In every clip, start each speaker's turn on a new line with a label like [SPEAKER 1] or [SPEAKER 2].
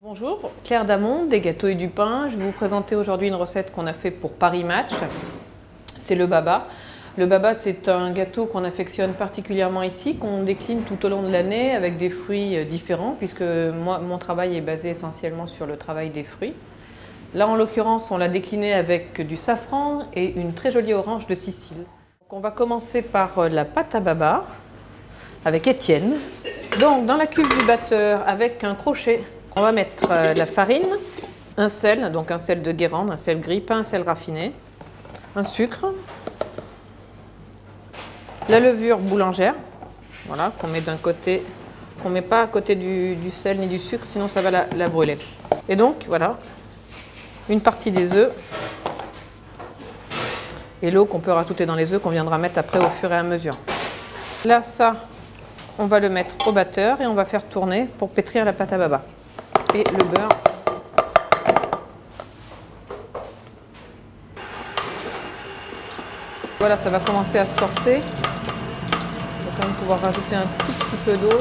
[SPEAKER 1] Bonjour, Claire Damon des Gâteaux et du Pain. Je vais vous présenter aujourd'hui une recette qu'on a fait pour Paris Match. C'est le baba. Le baba, c'est un gâteau qu'on affectionne particulièrement ici, qu'on décline tout au long de l'année avec des fruits différents, puisque mon travail est basé essentiellement sur le travail des fruits. Là, en l'occurrence, on l'a décliné avec du safran et une très jolie orange de Sicile. Donc, on va commencer par la pâte à baba avec Étienne. Donc, dans la cuve du batteur, avec un crochet, on va mettre la farine, un sel, donc un sel de Guérande, un sel gris, pas un sel raffiné, un sucre, la levure boulangère, voilà, qu'on met d'un côté, qu'on ne met pas à côté du sel ni du sucre, sinon ça va la brûler. Et donc, voilà, une partie des œufs et l'eau qu'on peut rajouter dans les œufs qu'on viendra mettre après au fur et à mesure. Là, ça, on va le mettre au batteur et on va faire tourner pour pétrir la pâte à baba. Et le beurre. Voilà, ça va commencer à se corser. On va quand même pouvoir rajouter un tout petit peu d'eau.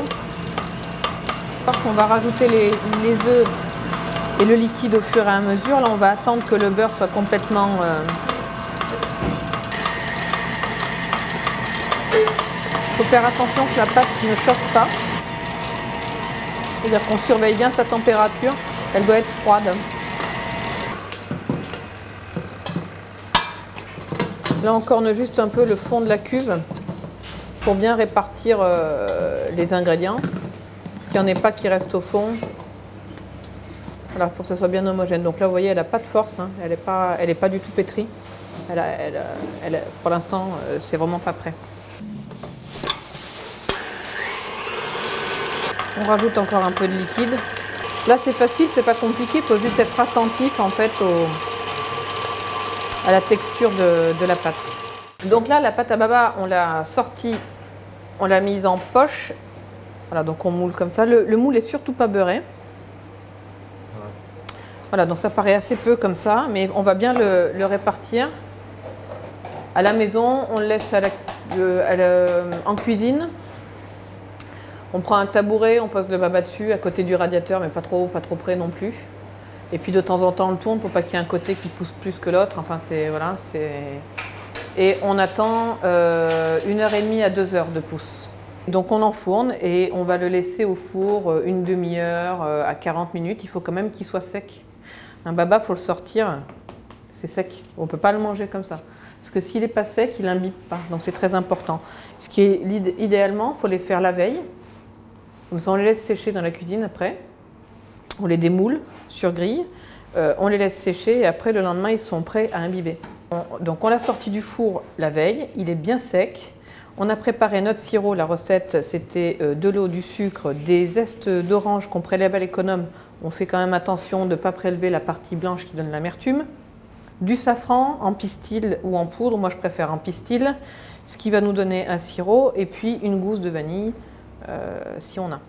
[SPEAKER 1] On va rajouter les œufs et le liquide au fur et à mesure. Là, on va attendre que le beurre soit complètement... Il faut faire attention que la pâte ne chauffe pas. C'est-à-dire qu'on surveille bien sa température, elle doit être froide. Là on corne juste un peu le fond de la cuve pour bien répartir les ingrédients, qu'il n'y en ait pas qui restent au fond. Voilà, pour que ça soit bien homogène. Donc là vous voyez elle n'a pas de force, hein. Elle n'est pas du tout pétrie. Pour l'instant c'est vraiment pas prêt. On rajoute encore un peu de liquide. Là c'est facile, c'est pas compliqué, il faut juste être attentif en fait à la texture de la pâte. Donc là la pâte à baba on l'a sortie, on l'a mise en poche. Voilà, donc on moule comme ça. Le moule est surtout pas beurré. Voilà, donc ça paraît assez peu comme ça, mais on va bien le répartir. À la maison, on le laisse en cuisine. On prend un tabouret, on pose le baba dessus, à côté du radiateur, mais pas trop près non plus. Et puis de temps en temps, on le tourne pour pas qu'il y ait un côté qui pousse plus que l'autre. Enfin, voilà, et on attend 1h30 à 2 heures de pousse. Donc on enfourne et on va le laisser au four une demi-heure à 40 minutes. Il faut quand même qu'il soit sec. Un baba, il faut le sortir, c'est sec. On ne peut pas le manger comme ça. Parce que s'il n'est pas sec, il n'imbibe pas. Donc c'est très important. Ce qui est idéalement, il faut les faire la veille. Comme ça, on les laisse sécher dans la cuisine après. On les démoule sur grille. On les laisse sécher et après, le lendemain, ils sont prêts à imbiber. Donc, on l'a sorti du four la veille. Il est bien sec. On a préparé notre sirop. La recette, c'était de l'eau, du sucre, des zestes d'orange qu'on prélève à l'économe. On fait quand même attention de ne pas prélever la partie blanche qui donne l'amertume. Du safran en pistil ou en poudre. Moi, je préfère en pistil. Ce qui va nous donner un sirop. Et puis, une gousse de vanille. Si on a.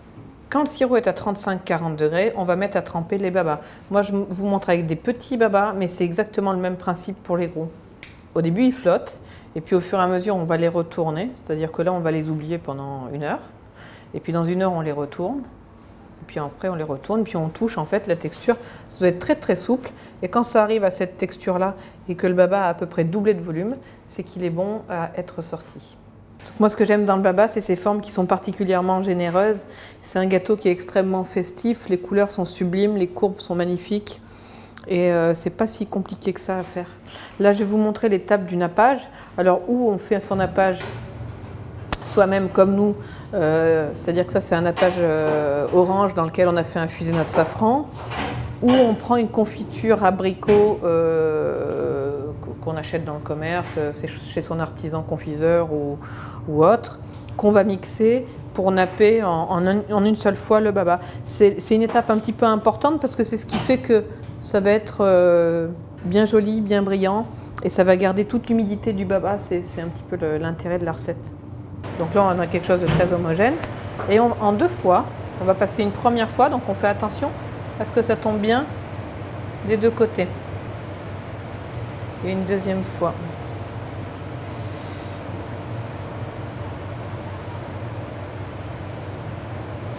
[SPEAKER 1] Quand le sirop est à 35-40 degrés, on va mettre à tremper les babas. Moi, je vous montre avec des petits babas, mais c'est exactement le même principe pour les gros. Au début, ils flottent, et puis au fur et à mesure, on va les retourner. C'est-à-dire que là, on va les oublier pendant 1 heure. Et puis dans 1 heure, on les retourne. Et puis après, on les retourne, puis on touche en fait la texture. Ça doit être très très souple. Et quand ça arrive à cette texture-là, et que le baba a à peu près doublé de volume, c'est qu'il est bon à être sorti. Moi, ce que j'aime dans le baba, c'est ses formes qui sont particulièrement généreuses. C'est un gâteau qui est extrêmement festif, les couleurs sont sublimes, les courbes sont magnifiques. Et c'est pas si compliqué que ça à faire. Là, je vais vous montrer l'étape du nappage. Alors, où on fait son nappage soi-même comme nous, c'est-à-dire que ça, c'est un nappage orange dans lequel on a fait infuser notre safran. Ou on prend une confiture abricot qu'on achète dans le commerce, c'est chez son artisan confiseur ou autre, qu'on va mixer pour napper en une seule fois le baba. C'est une étape un petit peu importante parce que c'est ce qui fait que ça va être bien joli, bien brillant et ça va garder toute l'humidité du baba. C'est un petit peu l'intérêt de la recette. Donc là, on a quelque chose de très homogène. Et en 2 fois, on va passer une première fois, donc on fait attention à ce que ça tombe bien des 2 côtés. Et une deuxième fois.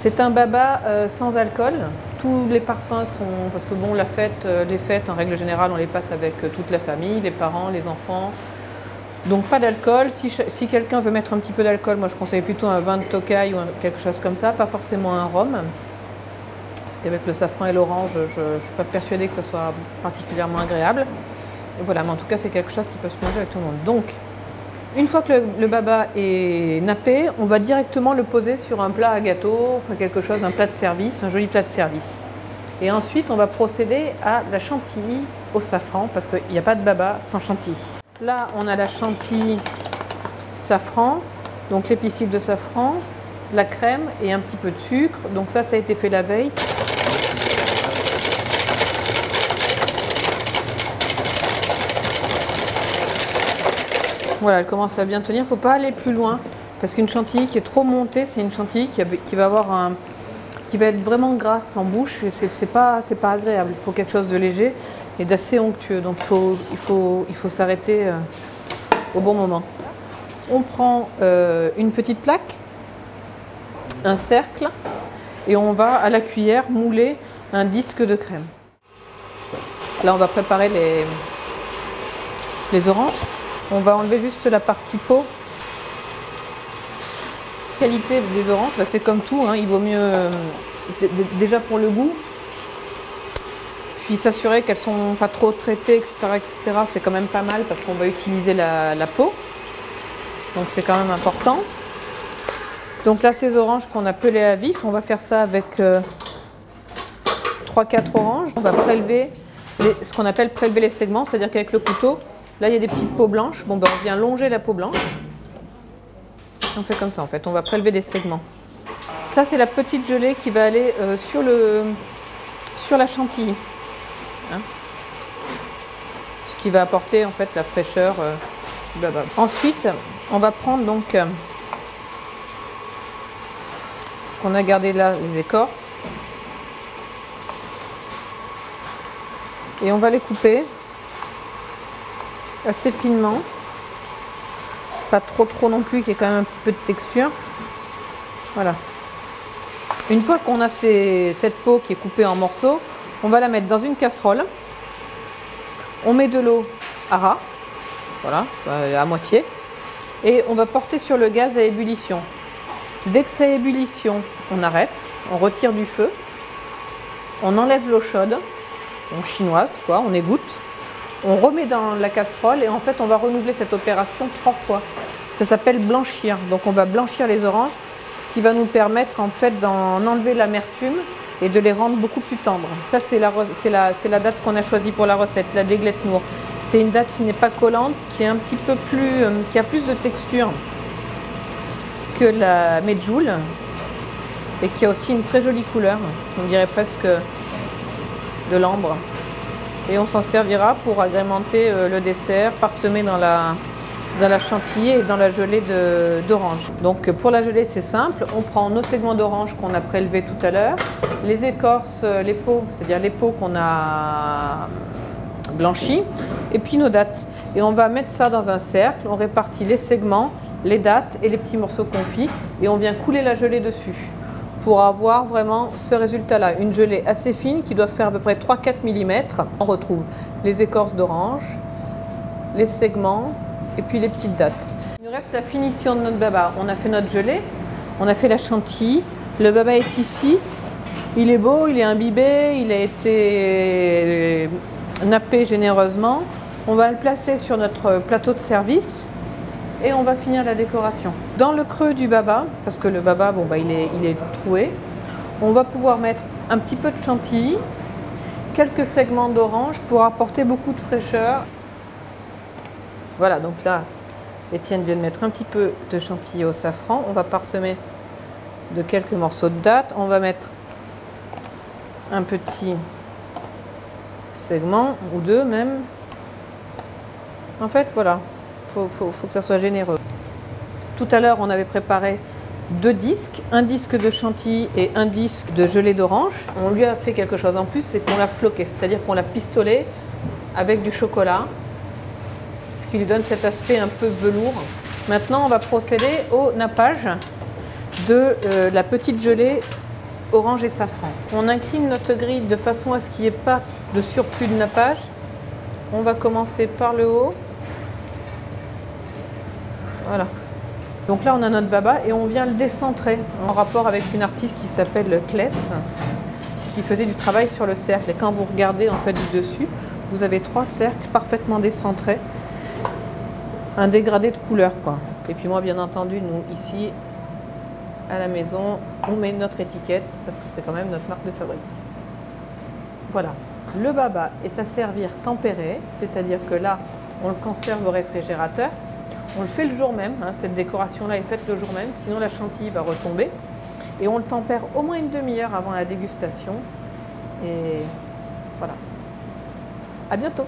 [SPEAKER 1] C'est un baba sans alcool, tous les parfums sont... Parce que bon, les fêtes, en règle générale, on les passe avec toute la famille, les parents, les enfants. Donc pas d'alcool. Si quelqu'un veut mettre un petit peu d'alcool, moi je conseille plutôt un vin de Tokai ou quelque chose comme ça, pas forcément un rhum. Parce qu'avec le safran et l'orange, je ne suis pas persuadée que ce soit particulièrement agréable. Et voilà, mais en tout cas, c'est quelque chose qui peut se manger avec tout le monde. Donc, une fois que le baba est nappé, on va directement le poser sur un plat à gâteau, enfin quelque chose, un plat de service, un joli plat de service. Et ensuite, on va procéder à la chantilly au safran, parce qu'il n'y a pas de baba sans chantilly. Là, on a la chantilly safran, donc les piscines de safran, la crème et un petit peu de sucre. Donc ça a été fait la veille. Voilà, elle commence à bien tenir. Il ne faut pas aller plus loin parce qu'une chantilly qui est trop montée, c'est une chantilly qui va être vraiment grasse en bouche. C'est pas agréable. Il faut quelque chose de léger et d'assez onctueux. Donc il faut s'arrêter au bon moment. On prend une petite plaque, un cercle, et on va à la cuillère mouler un disque de crème. Là, on va préparer les oranges. On va enlever juste la partie peau. Qualité des oranges, bah c'est comme tout, hein, il vaut mieux déjà pour le goût, puis s'assurer qu'elles ne sont pas trop traitées, etc. C'est quand même pas mal parce qu'on va utiliser la peau. Donc c'est quand même important. Donc là, ces oranges qu'on a pelées à vif, on va faire ça avec 3-4 oranges. On va prélever ce qu'on appelle prélever les segments, c'est-à-dire qu'avec le couteau, là il y a des petites peaux blanches. Bon, ben, on vient longer la peau blanche. On fait comme ça en fait, on va prélever des segments. Ça c'est la petite gelée qui va aller sur la chantilly. Hein, ce qui va apporter en fait la fraîcheur du baba. Ensuite, on va prendre donc ce qu'on a gardé là, les écorces. Et on va les couper assez finement. Pas trop non plus, qu'il y ait quand même un petit peu de texture. Voilà. Une fois qu'on a cette peau qui est coupée en morceaux, on va la mettre dans une casserole. On met de l'eau à ras, voilà, à moitié. Et on va porter sur le gaz à ébullition. Dès que c'est à ébullition, on arrête, on retire du feu, on enlève l'eau chaude, on chinoise quoi, on égoutte, on remet dans la casserole et en fait on va renouveler cette opération 3 fois. Ça s'appelle blanchir, donc on va blanchir les oranges, ce qui va nous permettre en fait d'en enlever l'amertume et de les rendre beaucoup plus tendres. Ça c'est la date qu'on a choisie pour la recette, la déglette nour. C'est une date qui n'est pas collante, qui est un petit peu plus, qui a plus de texture que la medjool et qui a aussi une très jolie couleur, on dirait presque de l'ambre. Et on s'en servira pour agrémenter le dessert, parsemé dans la chantilly et dans la gelée d'orange. Donc pour la gelée c'est simple, on prend nos segments d'orange qu'on a prélevés tout à l'heure, les écorces, les peaux, c'est-à-dire les peaux qu'on a blanchies, et puis nos dattes. Et on va mettre ça dans un cercle, on répartit les segments, les dattes et les petits morceaux confits, et on vient couler la gelée dessus pour avoir vraiment ce résultat-là, une gelée assez fine qui doit faire à peu près 3-4 mm. On retrouve les écorces d'orange, les segments et puis les petites dattes. Il nous reste la finition de notre baba. On a fait notre gelée, on a fait la chantilly, le baba est ici, il est beau, il est imbibé, il a été nappé généreusement. On va le placer sur notre plateau de service. Et on va finir la décoration. Dans le creux du baba, parce que le baba, bon, bah, il est troué, on va pouvoir mettre un petit peu de chantilly, quelques segments d'orange pour apporter beaucoup de fraîcheur. Voilà, donc là, Étienne vient de mettre un petit peu de chantilly au safran. On va parsemer de quelques morceaux de dattes. On va mettre un petit segment, ou deux même. En fait, voilà. Faut que ça soit généreux. Tout à l'heure, on avait préparé 2 disques, un disque de chantilly et un disque de gelée d'orange. On lui a fait quelque chose en plus, c'est qu'on l'a floqué, c'est-à-dire qu'on l'a pistolé avec du chocolat, ce qui lui donne cet aspect un peu velours. Maintenant, on va procéder au nappage de la petite gelée orange et safran. On incline notre grille de façon à ce qu'il n'y ait pas de surplus de nappage. On va commencer par le haut. Voilà. Donc là, on a notre baba et on vient le décentrer en rapport avec une artiste qui s'appelle Kless, qui faisait du travail sur le cercle. Et quand vous regardez en fait du dessus, vous avez 3 cercles parfaitement décentrés, un dégradé de couleur quoi. Et puis moi, bien entendu, nous ici à la maison, on met notre étiquette parce que c'est quand même notre marque de fabrique. Voilà. Le baba est à servir tempéré, c'est-à-dire que là, on le conserve au réfrigérateur. On le fait le jour même, hein, cette décoration-là est faite le jour même, sinon la chantilly va retomber. Et on le tempère au moins une demi-heure avant la dégustation. Et voilà. À bientôt!